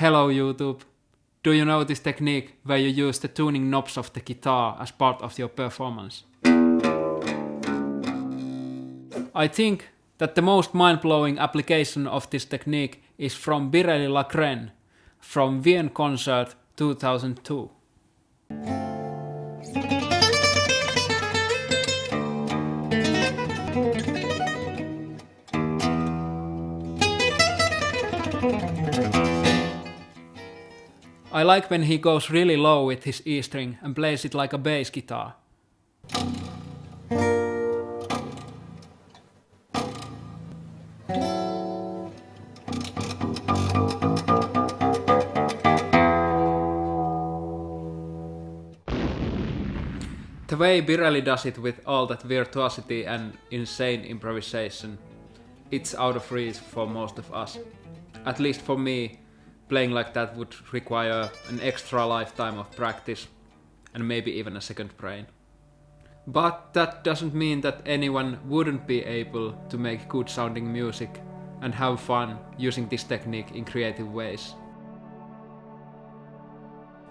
Hello YouTube! Do you know this technique where you use the tuning knobs of the guitar as part of your performance? I think that the most mind-blowing application of this technique is from Biréli Lagrène from Wien concert 2002. I like when he goes really low with his E string and plays it like a bass guitar. The way Biréli does it with all that virtuosity and insane improvisation, it's out of reach for most of us. At least for me, playing like that would require an extra lifetime of practice and maybe even a second brain. But that doesn't mean that anyone wouldn't be able to make good sounding music and have fun using this technique in creative ways.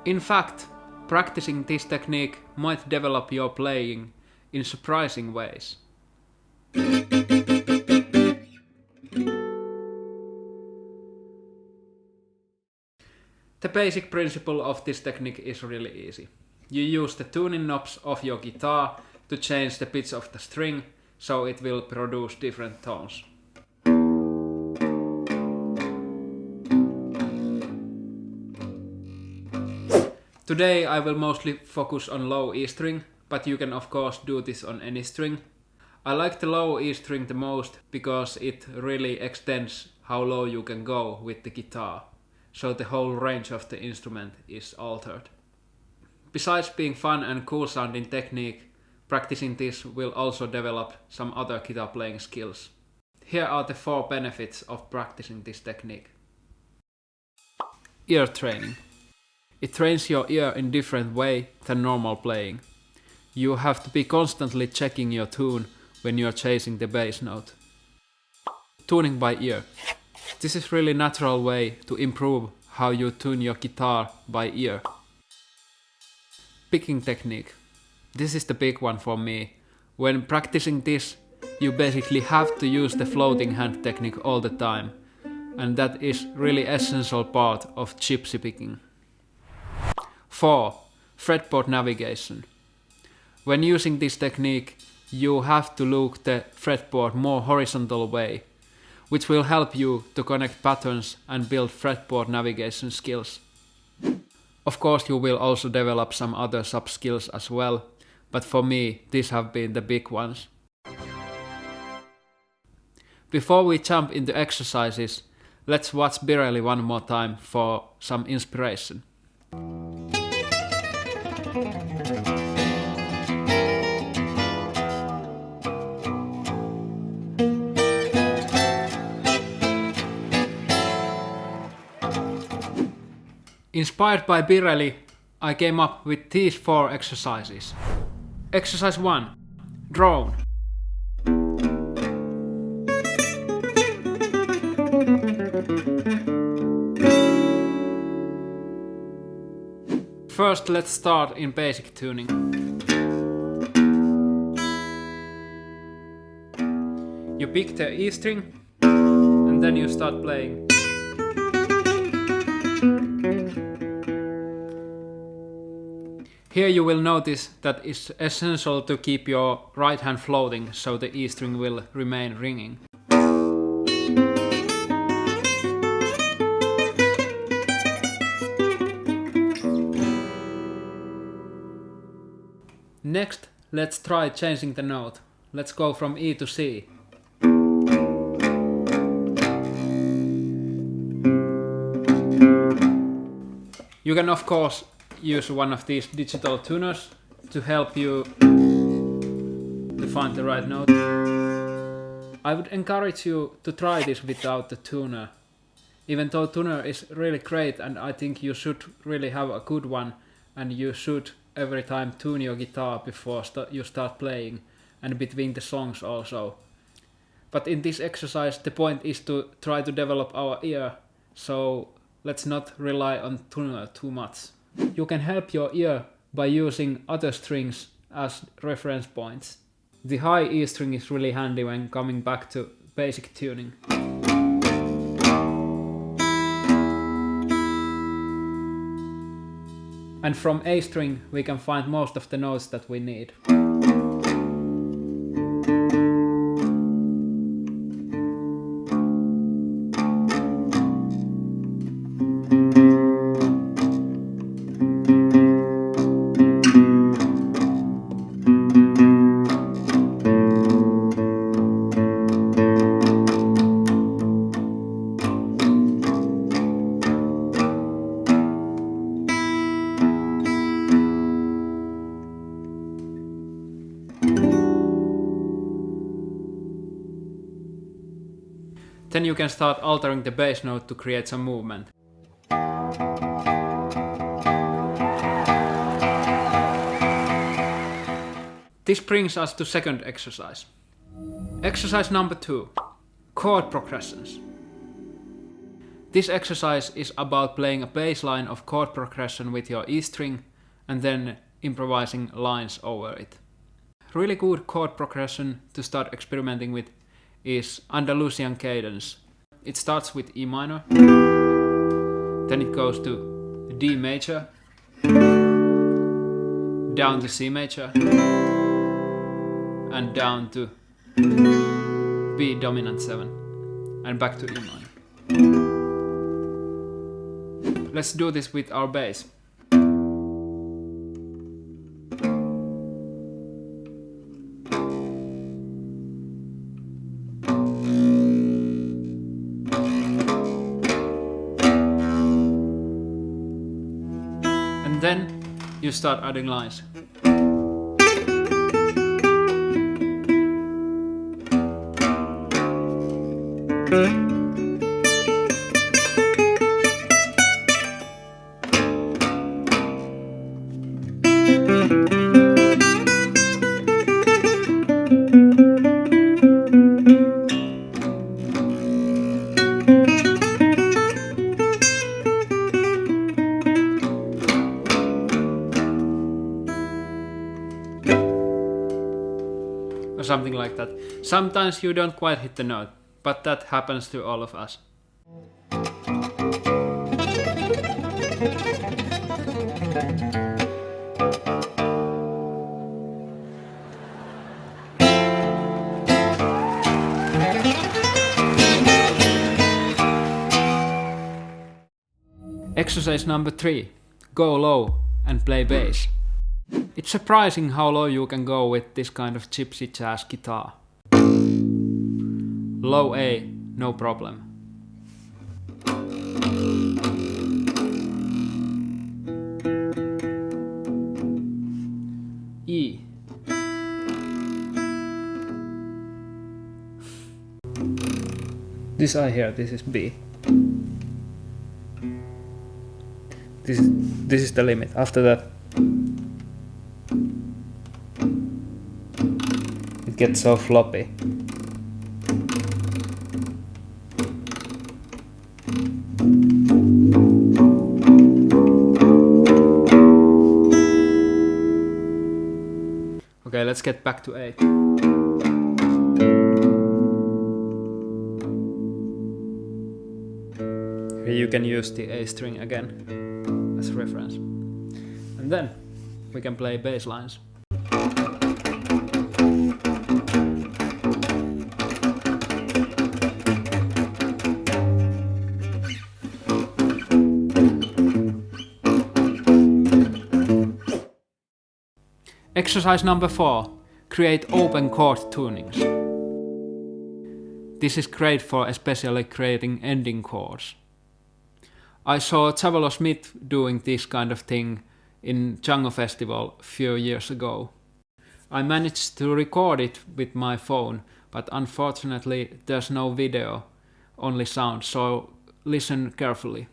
In fact, practicing this technique might develop your playing in surprising ways. The basic principle of this technique is really easy. You use the tuning knobs of your guitar to change the pitch of the string, so it will produce different tones. Today I will mostly focus on low E string, but you can of course do this on any string. I like the low E string the most because it really extends how low you can go with the guitar, so the whole range of the instrument is altered. Besides being fun and cool sounding technique, practicing this will also develop some other guitar playing skills. Here are the 4 benefits of practicing this technique. Ear training. It trains your ear in different way than normal playing. You have to be constantly checking your tune when you are chasing the bass note. Tuning by ear. This is really natural way to improve how you tune your guitar by ear. Picking technique. This is the big one for me. When practicing this, you basically have to use the floating hand technique all the time, and that is really essential part of gypsy picking. 4. Fretboard navigation. When using this technique, you have to look the fretboard more horizontal way, which will help you to connect patterns and build fretboard navigation skills. Of course, you will also develop some other sub-skills as well, but for me, these have been the big ones. Before we jump into exercises, let's watch Biréli one more time for some inspiration. Inspired by Biréli, I came up with these 4 exercises. Exercise 1. Drone. First, let's start in basic tuning. You pick the E string and then you start playing. Here you will notice that it's essential to keep your right hand floating so the E string will remain ringing. Next, let's try changing the note. Let's go from E to C. You can of course use one of these digital tuners to help you to find the right note. I would encourage you to try this without the tuner. Even though tuner is really great and I think you should really have a good one, and you should every time tune your guitar before you start playing and between the songs also. But in this exercise the point is to try to develop our ear, so let's not rely on tuner too much. You can help your ear by using other strings as reference points. The high E string is really handy when coming back to basic tuning. And from A string we can find most of the notes that we need. Then you can start altering the bass note to create some movement. This brings us to second exercise. Exercise number 2. Chord progressions. This exercise is about playing a bass line of chord progression with your E string and then improvising lines over it. Really good chord progression to start experimenting with is Andalusian cadence. It starts with E minor, then it goes to D major, down to C major, and down to B dominant 7, and back to E minor. Let's do this with our bass. Then you start adding lines. Or something like that. Sometimes you don't quite hit the note, but that happens to all of us. Exercise number 3. Go low and play bass. It's surprising how low you can go with this kind of Gypsy Jazz guitar. Low A, no problem. E. This I hear, this is B. This is the limit. After that, it gets so floppy. Okay, let's get back to A. Here you can use the A string again as reference. And then we can play bass lines. Exercise number 4. Create open chord tunings. This is great for especially creating ending chords. I saw Chavolo Smith doing this kind of thing in Django Festival a few years ago. I managed to record it with my phone, but unfortunately there's no video, only sound, so listen carefully.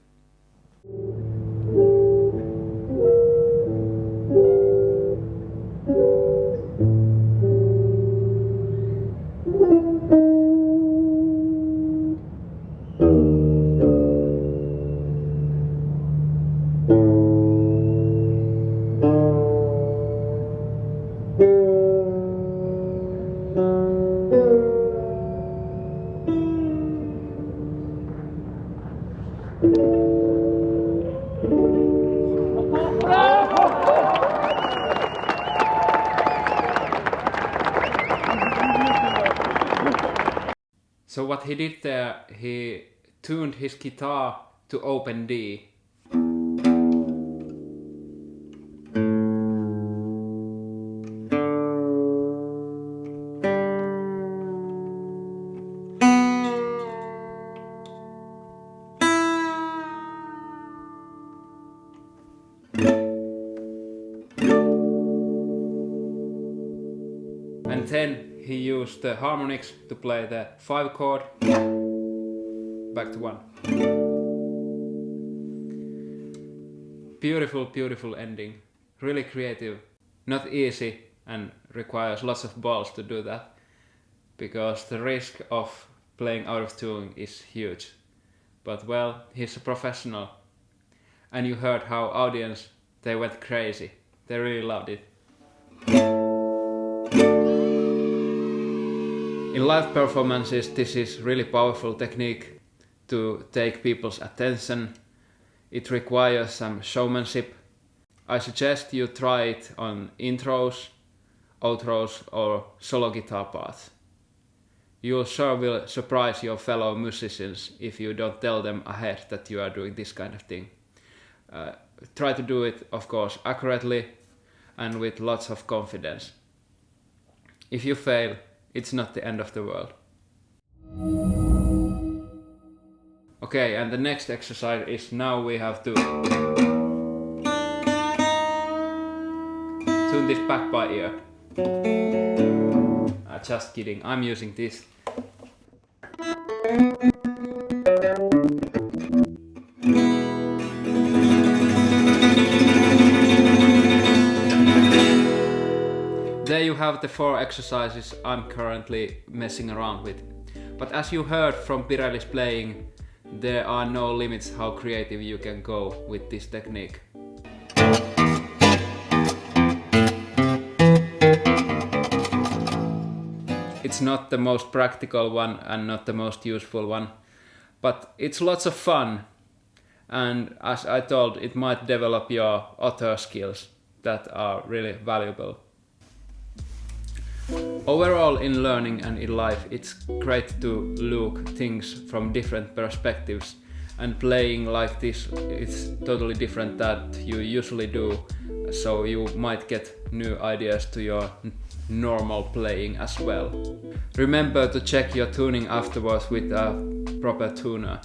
So what he did there, he tuned his guitar to open D. And then he used the harmonics to play the 5 chord, back to 1. Beautiful, beautiful ending. Really creative. Not easy and requires lots of balls to do that, because the risk of playing out of tune is huge. But well, he's a professional. And you heard how audience, they went crazy. They really loved it. In live performances, this is really powerful technique to take people's attention. It requires some showmanship. I suggest you try it on intros, outros or solo guitar parts. You sure will surprise your fellow musicians if you don't tell them ahead that you are doing this kind of thing. Try to do it, of course, accurately and with lots of confidence. If you fail, it's not the end of the world. Okay, and the next exercise is now we have to tune this back by ear. Just kidding, I'm using this. There you have the 4 exercises I'm currently messing around with. But as you heard from Biréli's playing, there are no limits how creative you can go with this technique. It's not the most practical one and not the most useful one, but it's lots of fun, and as I told, it might develop your author skills that are really valuable. Overall, in learning and in life, it's great to look things from different perspectives, and playing like this is totally different that you usually do, so you might get new ideas to your normal playing as well. Remember to check your tuning afterwards with a proper tuner,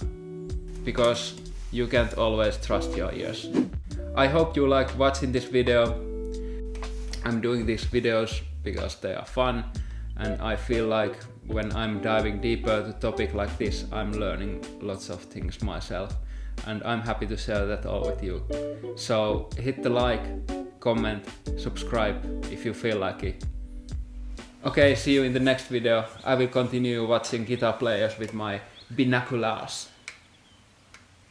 because you can't always trust your ears. I hope you liked watching this video. I'm doing these videos because they are fun, and I feel like when I'm diving deeper to a topic like this, I'm learning lots of things myself, and I'm happy to share that all with you. So hit the like, comment, subscribe if you feel like it. Okay, see you in the next video. I will continue watching guitar players with my binoculars.